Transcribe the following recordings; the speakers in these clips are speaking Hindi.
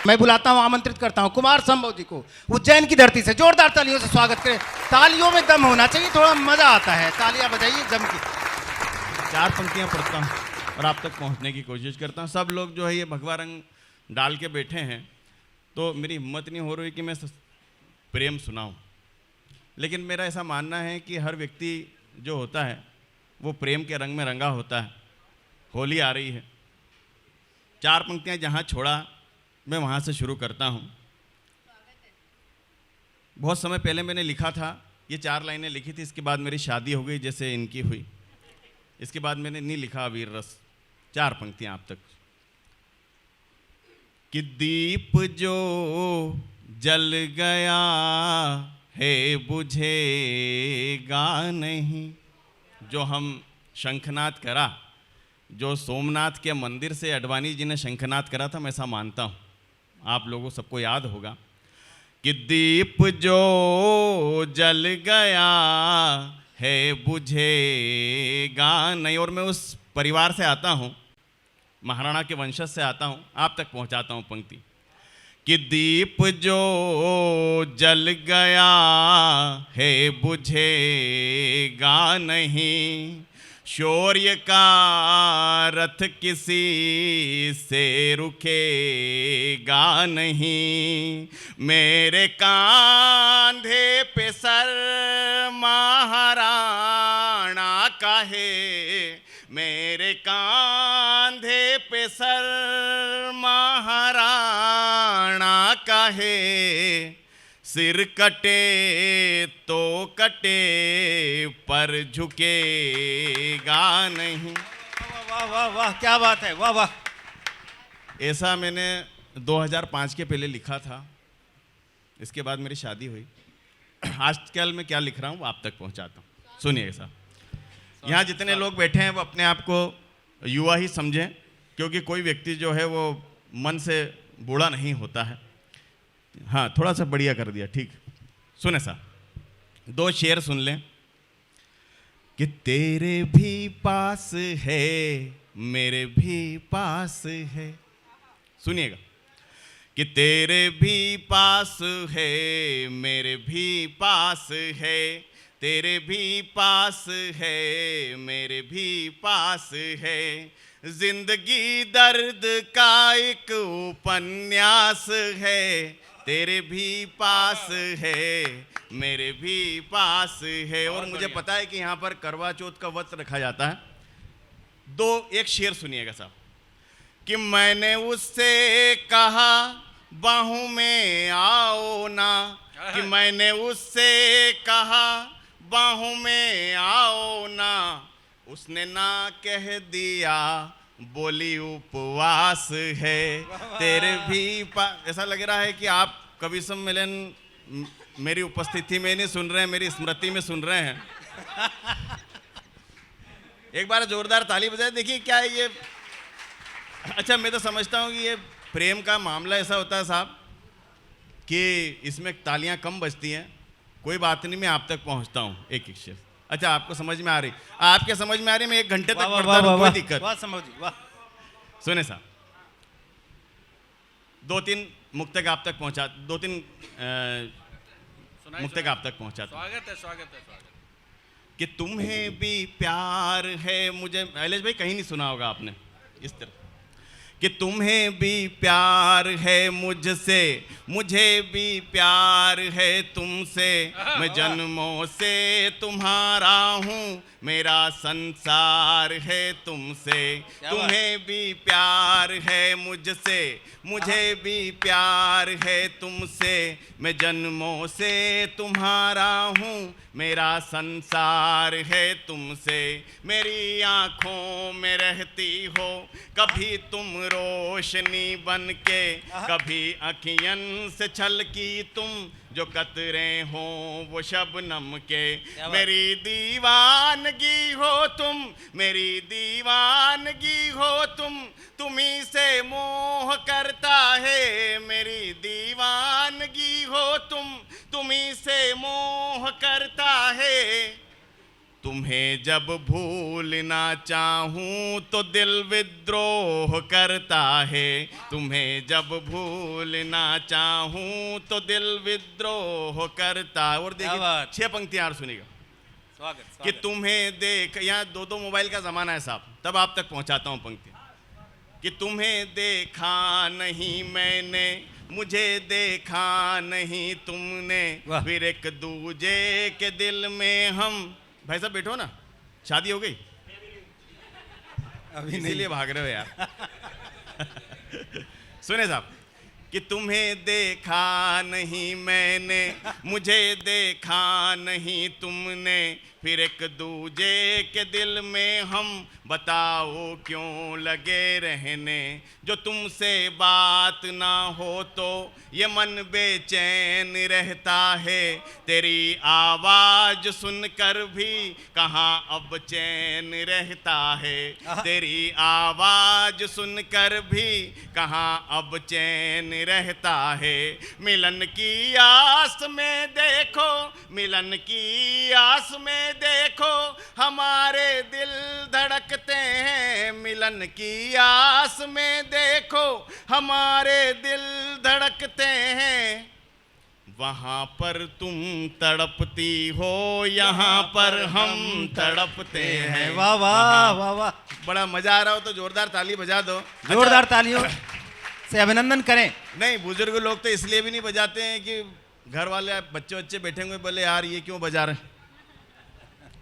मैं बुलाता हूं, आमंत्रित करता हूं कुमार संभव जी को उज्जैन की धरती से। जोरदार तालियों से स्वागत करें। तालियों में दम होना चाहिए, थोड़ा मजा आता है। तालियां बजाइए जम की। 4 पंक्तियां पढ़ता हूं और आप तक पहुंचने की कोशिश करता हूं। सब लोग जो है ये भगवा रंग डाल के बैठे हैं, तो मेरी हिम्मत नहीं हो रही कि मैं प्रेम सुनाऊं, लेकिन मेरा ऐसा मानना है कि हर व्यक्ति जो होता है वो प्रेम के रंग में रंगा होता है। होली आ रही है, 4 पंक्तियां जहां छोड़ा मैं वहां से शुरू करता हूं। बहुत समय पहले मैंने लिखा था, ये 4 लाइनें लिखी थी, इसके बाद मेरी शादी हो गई जैसे इनकी हुई। इसके बाद मैंने नहीं लिखा वीर रस। 4 पंक्तियां आप तक। कि दीप जो जल गया है बुझेगा नहीं। जो हम शंखनाद करा, जो सोमनाथ के मंदिर से अडवाणी जी ने शंखनाद करा था, मैं ऐसा मानता हूँ आप लोगों सबको याद होगा कि दीप जो जल गया है बुझेगा नहीं। और मैं उस परिवार से आता हूँ, महाराणा के वंशज से आता हूँ, आप तक पहुँचाता हूँ पंक्ति कि दीप जो जल गया है बुझेगा नहीं। शौर्य का रथ किसी से रुकेगा नहीं। मेरे कांधे पे सर महाराणा का है। मेरे कांधे पे सर महाराणा का है। सिर कटे तो कटे पर झुकेगा नहीं। वाह वाह वाह, क्या बात है, वाह वाह। ऐसा मैंने 2005 के पहले लिखा था। इसके बाद मेरी शादी हुई। आजकल मैं क्या लिख रहा हूँ आप तक पहुँचाता हूँ, सुनिए साहब। यहाँ जितने लोग बैठे हैं वो अपने आप को युवा ही समझें, क्योंकि कोई व्यक्ति जो है वो मन से बूढ़ा नहीं होता है। हाँ, थोड़ा सा बढ़िया कर दिया, ठीक। सुने साहब, 2 शेर सुन लें कि तेरे भी पास है मेरे भी पास है। सुनिएगा कि तेरे भी पास है मेरे भी पास है। तेरे भी पास है मेरे भी पास है। जिंदगी दर्द का एक उपन्यास है। तेरे भी पास है मेरे भी पास है। और मुझे पता है कि यहाँ पर करवा चौथ का व्रत रखा जाता है। एक शेर सुनिएगा साहब कि मैंने उससे कहा बाहों में आओ ना। कि मैंने उससे कहा बाहों में आओ ना। उसने ना कह दिया, बोली उपवास है। तेरे भी ऐसा लग रहा है कि आप कवि सम्मेलन मेरी उपस्थिति में नहीं सुन रहे हैं, मेरी स्मृति में सुन रहे हैं। एक बार जोरदार ताली बजाए, देखिए क्या है ये। अच्छा, मैं तो समझता हूँ कि ये प्रेम का मामला ऐसा होता है साहब कि इसमें तालियां कम बजती हैं। कोई बात नहीं, मैं आप तक पहुँचता हूँ एक एक शेर। अच्छा, आपको समझ में आ रही, आपके समझ में आ रही, मैं 1 घंटे तक पढ़ता रहूं, कोई दिक्कत। वाह समझ जी, वाह। सुने साहब, 2-3 मुक्तक आप तक पहुंचा, 2-3 मुक्तक आप तक पहुंचा। स्वागत है, स्वागत है, स्वागत। कि तुम्हें भी प्यार है मुझे, शैलेश भाई कहीं नहीं सुना होगा आपने इस तरह। कि तुम्हें भी प्यार है मुझसे, मुझे भी प्यार है तुमसे। मैं जन्मों से तुम्हारा हूँ, मेरा संसार है तुमसे। तुम्हें भी प्यार है मुझसे, मुझे भी प्यार है तुमसे। मैं जन्मों से तुम्हारा हूँ, मेरा संसार है तुमसे। मेरी आँखों में रहती हो कभी तुम रोशनी बन के। कभी अखियन से छलकी तुम, जो कतरे हो वो शबनम के। मेरी दीवानगी हो तुम, मेरी दीवानगी हो तुम। तुम्ही से मोह करता है मेरी दीवानगी हो तुम। तुम्ही से मोह करता है। तुम्हें जब भूलना चाहूं तो दिल विद्रोह करता है, तुम्हें जब भूलना चाहूं तो दिल विद्रोह करता है। और क्या देखिए बात। 6 पंक्तियां और सुनिएगा स्वागत कि तुम्हें देख, यहाँ दो मोबाइल का जमाना है साहब, तब आप तक पहुंचाता हूं पंक्ति, कि तुम्हें देखा नहीं मैंने, मुझे देखा नहीं तुमने, वाह। फिर एक दूजे के दिल में हम। भाई साहब बैठो ना, शादी हो गई अभी इसीलिए भाग रहे हो यार। सुने साहब, कि तुम्हें देखा नहीं मैंने, मुझे देखा नहीं तुमने, फिर एक दूजे के दिल में हम, बताओ क्यों लगे रहने, जो तुमसे बात ना हो तो ये मन बेचैन रहता है, तेरी आवाज सुनकर भी कहाँ अब चैन रहता है, तेरी आवाज सुनकर भी कहाँ अब चैन रहता है, मिलन की आस में देखो, मिलन की आस में देखो हमारे दिल धड़कते हैं, मिलन की आस में देखो हमारे दिल धड़कते हैं, वहाँ पर तुम तड़पती हो, यहाँ पर हम तड़पते हैं। वाह वाह वाह वाह, बड़ा मजा आ रहा हो तो जोरदार ताली बजा दो। जोरदार तालियों से अभिनंदन करें। नहीं, बुजुर्ग लोग तो इसलिए भी नहीं बजाते हैं कि घर वाले बच्चे बैठे हुए बोले यार ये क्यों बजा रहे हैं,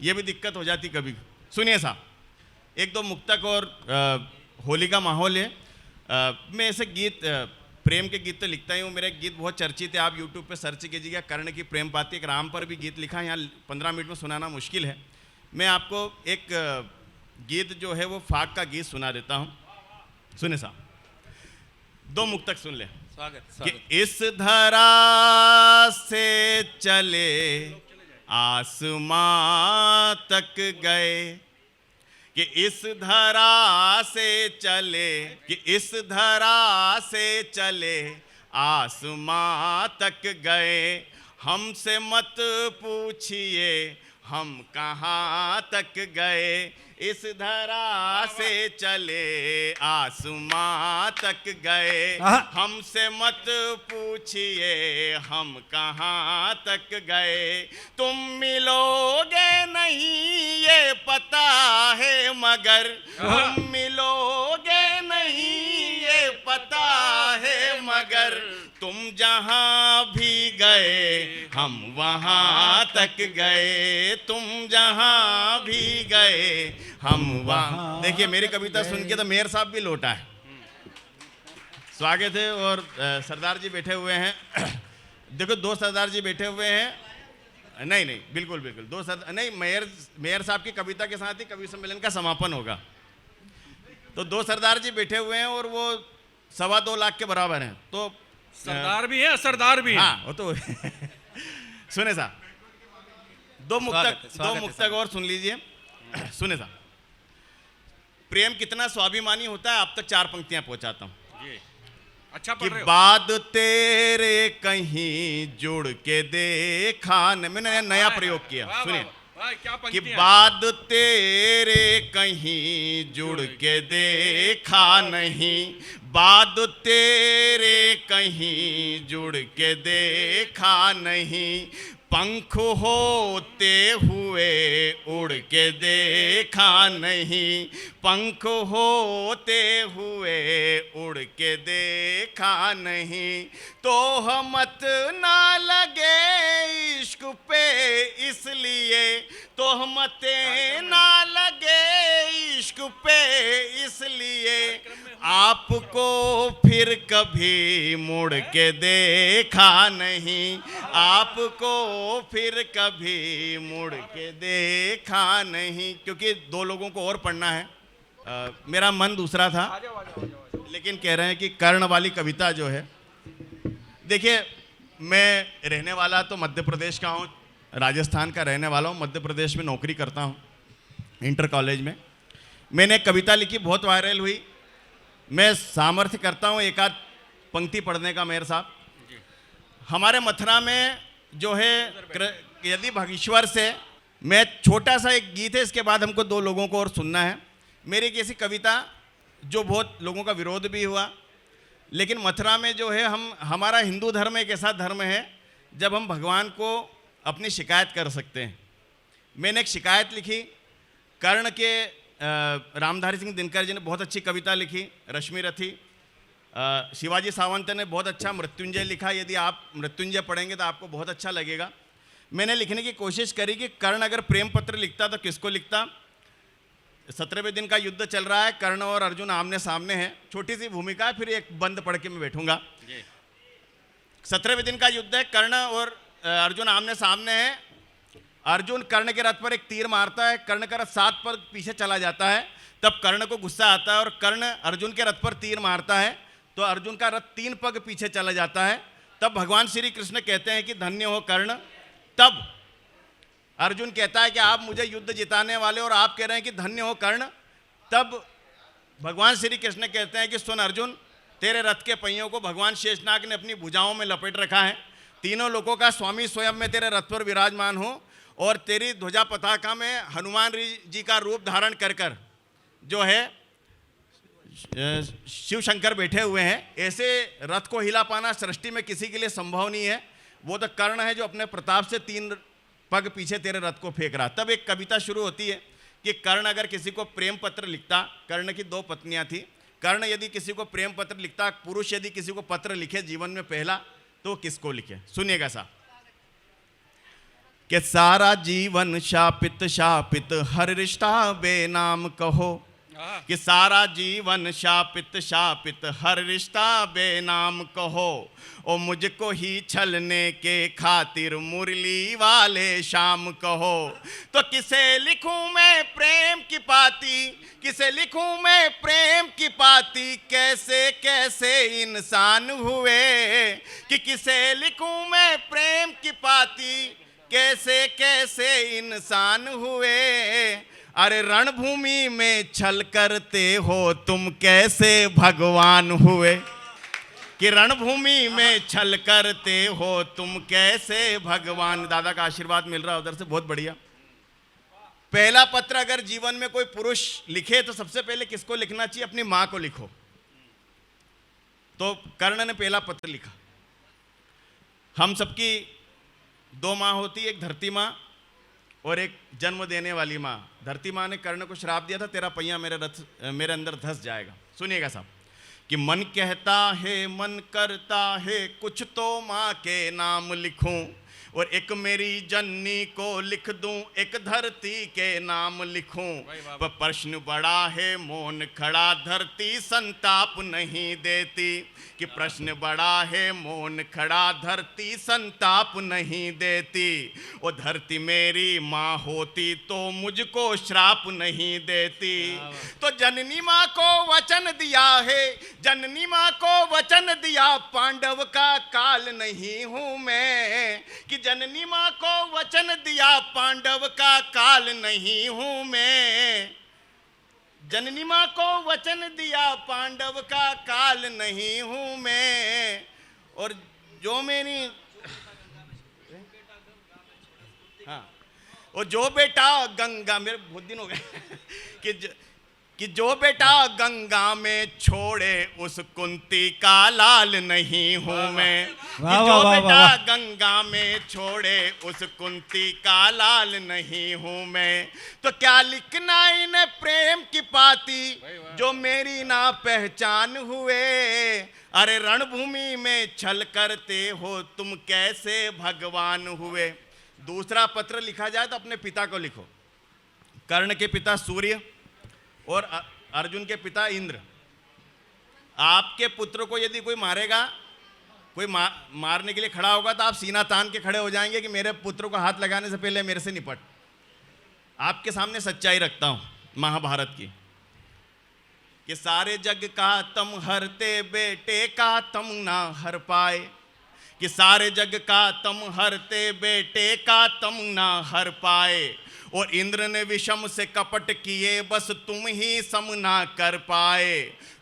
ये भी दिक्कत हो जाती कभी। सुनिए साहब, एक दो मुक्तक और होली का माहौल है। मैं ऐसे गीत, प्रेम के गीत तो लिखता ही हूँ, मेरे गीत बहुत चर्चित है, आप यूट्यूब पे सर्च कीजिएगा, कर्ण की प्रेम पाती, एक राम पर भी गीत लिखा है, यहाँ 15 मिनट में सुनाना मुश्किल है। मैं आपको एक गीत जो है वो फाग का गीत सुना देता हूँ। सुने साहब, 2 मुक्तक सुन ले। स्वागत कि इस धरा से चले आसमां तक गए, कि इस धरा से चले, कि इस धरा से चले आसमां तक गए, हमसे मत पूछिए हम कहाँ तक गए, इस धरा से चले आसमां तक गए, हमसे मत पूछिए हम कहाँ तक गए, तुम मिलोगे नहीं ये पता है मगर, तुम मिलोगे नहीं ये पता है मगर, तुम जहाँ भी गए हम वहाँ तक गए, तुम जहाँ भी गए हम वहाँ। देखिए मेरी कविता सुन के तो मेयर साहब भी लौटा है। स्वागत है। और सरदार जी बैठे हुए हैं। देखो 2 सरदार जी बैठे हुए हैं। नहीं नहीं, बिल्कुल बिल्कुल 2 सरदार नहीं, मेयर साहब की कविता के साथ ही कवि सम्मेलन का समापन होगा। तो 2 सरदार जी बैठे हुए हैं और वो 2.25 लाख के बराबर हैं। तो सरदार भी है, सरदार भी है। हाँ वो तो सुने साहब, 2 मुक्तक और सुन लीजिए। सुने साहब, प्रेम कितना स्वाभिमानी होता है, आप तक 4 पंक्तियां पहुंचाता हूं। अच्छा कि पढ़ रहे हो। बाद तेरे कहीं जुड़ के देखा, मैंने नया प्रयोग किया। वाह, सुनिए, वाह, वाह, क्या कि पंक्ति है। बाद तेरे कहीं जुड़ के देखा नहीं, बाद तेरे कहीं जुड़ के देखा नहीं, पंख होते हुए उड़ के देखा नहीं, पंख होते हुए उड़ के देखा नहीं, तो मत ना लगे इश्क पे इसलिए, तोहमते ना लगे इश्क पे इसलिए, आपको फिर कभी मुड़ के देखा नहीं, आपको फिर कभी मुड़ के देखा नहीं। क्योंकि 2 लोगों को और पढ़ना है, मेरा मन दूसरा था, लेकिन कह रहे हैं कि कर्ण वाली कविता जो है। देखिए मैं रहने वाला तो मध्य प्रदेश का हूँ, राजस्थान का रहने वाला हूँ, मध्य प्रदेश में नौकरी करता हूँ इंटर कॉलेज में। मैंने एक कविता लिखी, बहुत वायरल हुई। मैं सामर्थ्य करता हूँ एक आध पंक्ति पढ़ने का। मेयर साहब, हमारे मथुरा में जो है यदि भागीश्वर से मैं छोटा सा एक गीत है, इसके बाद हमको 2 लोगों को और सुनना है। मेरी एक ऐसी कविता जो बहुत लोगों का विरोध भी हुआ, लेकिन मथुरा में जो है हमारा हिंदू धर्म एक ऐसा धर्म है जब हम भगवान को अपनी शिकायत कर सकते हैं। मैंने एक शिकायत लिखी, कर्ण के रामधारी सिंह दिनकर जी ने बहुत अच्छी कविता लिखी, रश्मि रथी। शिवाजी सावंत ने बहुत अच्छा मृत्युंजय लिखा, यदि आप मृत्युंजय पढ़ेंगे तो आपको बहुत अच्छा लगेगा। मैंने लिखने की कोशिश करी कि कर्ण अगर प्रेम पत्र लिखता तो किसको लिखता। 17वें दिन का युद्ध चल रहा है, कर्ण और अर्जुन आमने सामने हैं। छोटी सी भूमिका है, फिर एक बंद पढ़ के मैं बैठूंगा। 17वें दिन का युद्ध है, कर्ण और अर्जुन आमने सामने हैं। अर्जुन कर्ण के रथ पर एक तीर मारता है, कर्ण का रथ 7 पग पीछे चला जाता है। तब कर्ण को गुस्सा आता है और कर्ण अर्जुन के रथ पर तीर मारता है तो अर्जुन का रथ 3 पग पीछे चला जाता है। तब भगवान श्री कृष्ण कहते हैं कि धन्य हो कर्ण। तब अर्जुन कहता है कि आप मुझे युद्ध जिताने वाले और आप कह रहे हैं कि धन्य हो कर्ण। तब भगवान श्री कृष्ण कहते हैं कि सुन अर्जुन, तेरे रथ के पहियों को भगवान शेषनाग ने अपनी भुजाओं में लपेट रखा है। तीनों लोगों का स्वामी स्वयं में तेरे रथ पर विराजमान हो और तेरी ध्वजा पताका में हनुमान जी का रूप धारण कर कर जो है शिव शंकर बैठे हुए हैं। ऐसे रथ को हिला पाना सृष्टि में किसी के लिए संभव नहीं है। वो तो कर्ण है जो अपने प्रताप से 3 पग पीछे तेरे रथ को फेंक रहा। तब एक कविता शुरू होती है कि कर्ण अगर किसी को प्रेम पत्र लिखता, कर्ण की 2 पत्नियां थी, कर्ण यदि किसी को प्रेम पत्र लिखता, पुरुष यदि किसी को पत्र लिखे जीवन में पहला, तो किसको लिखे? सुनिएगा सा कि सारा जीवन शापित शापित हर रिश्ता बेनाम कहो, कि सारा जीवन शापित शापित हर रिश्ता बेनाम कहो, ओ मुझको ही छलने के खातिर मुरली वाले शाम कहो। तो किसे लिखूं मैं प्रेम की पाती, किसे लिखूं मैं प्रेम की पाती, कैसे कैसे इंसान हुए, कि किसे लिखूं मैं प्रेम की पाती, कैसे कैसे इंसान हुए। अरे रणभूमि में छल करते हो तुम कैसे भगवान हुए, कि रणभूमि में छल करते हो तुम कैसे भगवान। दादा का आशीर्वाद मिल रहा है उधर से, बहुत बढ़िया। पहला पत्र अगर जीवन में कोई पुरुष लिखे तो सबसे पहले किसको लिखना चाहिए? अपनी मां को लिखो। तो कर्ण ने पहला पत्र लिखा। हम सबकी 2 माँ होती, एक धरती माँ और एक जन्म देने वाली माँ। धरती माँ ने कर्ण को श्राप दिया था, तेरा पहिया मेरे अंदर धंस जाएगा। सुनिएगा साहब कि मन कहता है मन करता है कुछ तो माँ के नाम लिखूं, और एक मेरी जननी को लिख दूं, एक धरती के नाम लिखूं। पर प्रश्न बड़ा है मौन खड़ा धरती संताप नहीं देती, कि प्रश्न बड़ा है मौन खड़ा धरती संताप नहीं देती। वो धरती मेरी माँ होती तो मुझको श्राप नहीं देती। तो जननी माँ को वचन दिया है, जननी माँ को वचन दिया, पांडव का काल नहीं हूँ मैं, कि जननी माँ को वचन दिया, पांडव का काल नहीं हूँ मैं। जननी माँ को वचन दिया, पांडव का काल नहीं हूँ मैं। और जो मेरी हाँ, और जो बेटा गंगा, मेरे बहुत दिन हो गए कि जो बेटा गंगा में छोड़े उस कुंती का लाल नहीं हूँ मैं, कि जो बेटा गंगा में छोड़े उस कुंती का लाल नहीं हूँ मैं। तो क्या लिखना इन्हें प्रेम की पाती जो मेरी ना पहचान हुए। अरे रणभूमि में छल करते हो तुम कैसे भगवान हुए। दूसरा पत्र लिखा जाए तो अपने पिता को लिखो। कर्ण के पिता सूर्य और अर्जुन के पिता इंद्र। आपके पुत्र को यदि कोई मारेगा, कोई मारने के लिए खड़ा होगा तो आप सीना तान के खड़े हो जाएंगे कि मेरे पुत्र को हाथ लगाने से पहले मेरे से निपट। आपके सामने सच्चाई रखता हूं महाभारत की, कि सारे जग का तम हरते बेटे का तम ना हर पाए, कि सारे जग का तम हरते बेटे का तम ना हर पाए। और इंद्र ने विषम से कपट किए बस तुम ही सम ना कर पाए।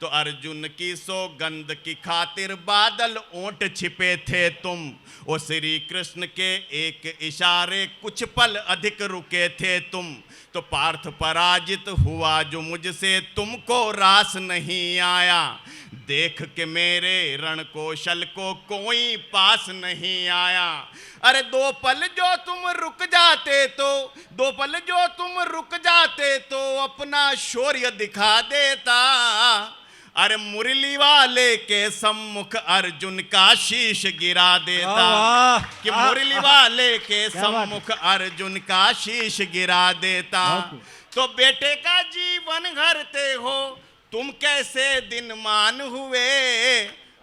तो अर्जुन की सौगंध की खातिर बादल ओंठ छिपे थे तुम। ओ श्री कृष्ण के एक इशारे कुछ पल अधिक रुके थे तुम। तो पार्थ पराजित हुआ जो मुझसे, तुमको रास नहीं आया। देख के मेरे रण कौशल को कोई पास नहीं आया। अरे दो पल जो तुम रुक जाते तो अपना शौर्य दिखा देता। अरे मुरली वाले के सम्मुख अर्जुन का शीश गिरा देता। कि मुरली वाले के सम्मुख अर्जुन का शीश गिरा देता। तो बेटे का जीवन हरते हो तुम कैसे दिन मान हुए।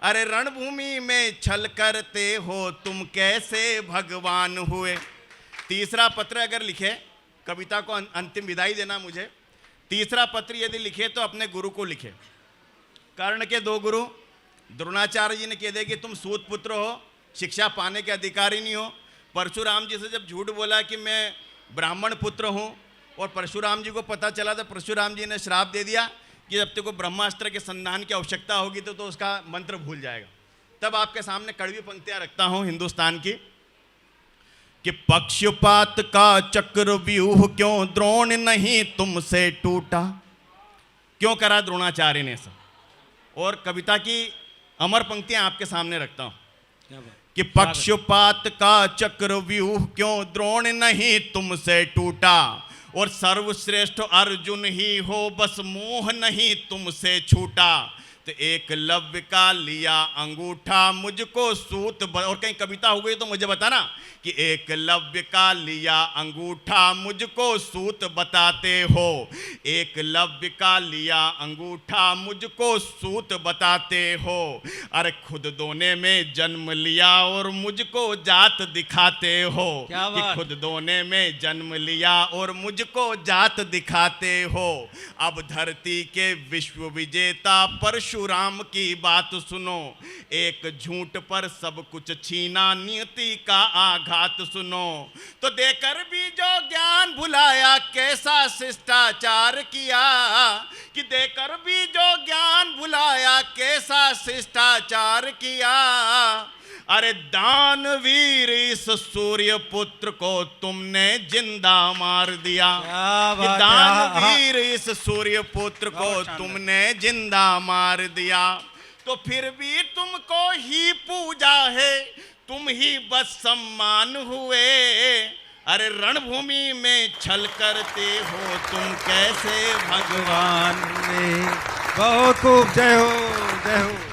अरे रणभूमि में छल करते हो तुम कैसे भगवान हुए। तीसरा पत्र अगर लिखे, कविता को अंतिम विदाई देना मुझे, तीसरा पत्र यदि लिखे तो अपने गुरु को लिखे। कर्ण के दो गुरु द्रोणाचार्य जी ने कह दिया कि तुम सूत पुत्र हो, शिक्षा पाने के अधिकारी नहीं हो। परशुराम जी से जब झूठ बोला कि मैं ब्राह्मण पुत्र हूँ, और परशुराम जी को पता चला तो परशुराम जी ने श्राप दे दिया कि जब तेको ब्रह्मास्त्र के संधान की आवश्यकता होगी तो उसका मंत्र भूल जाएगा। तब आपके सामने कड़वी पंक्तियां रखता हूं हिंदुस्तान की कि पक्षपात का चक्रव्यूह क्यों द्रोण नहीं तुमसे टूटा। क्यों करा द्रोणाचार्य ने ऐसा। और कविता की अमर पंक्तियां आपके सामने रखता हूं कि पक्षपात का चक्रव्यूह क्यों द्रोण नहीं तुमसे टूटा। और सर्वश्रेष्ठ अर्जुन ही हो बस मोह नहीं तुमसे छूटा। तो एकलव्य का लिया अंगूठा मुझको सूत और कहीं कविता हो गई तो मुझे बताना कि एकलव्य का लिया अंगूठा मुझको सूत बताते हो। एकलव्य का लिया अंगूठा मुझको सूत बताते हो। अरे खुद दोने में जन्म लिया और मुझको जात दिखाते हो। कि खुद दोने में जन्म लिया और मुझको जात दिखाते हो। अब धरती के विश्व विजेता परशुराम की बात सुनो। एक झूठ पर सब कुछ छीना नियति का आघात सुनो। तो देकर भी जो ज्ञान भुलाया कैसा शिष्टाचार किया। कि देकर भी जो ज्ञान भुलाया कैसा शिष्टाचार किया। अरे दानवीर इस सूर्य पुत्र को तुमने जिंदा मार दिया। कि दानवीर इस सूर्य पुत्र को तुमने जिंदा मार दिया। तो फिर भी तुमको ही पूजा है, तुम ही बस सम्मान हुए। अरे रणभूमि में छल करते हो तुम कैसे भगवान। बहुत खूब, जय हो जय हो।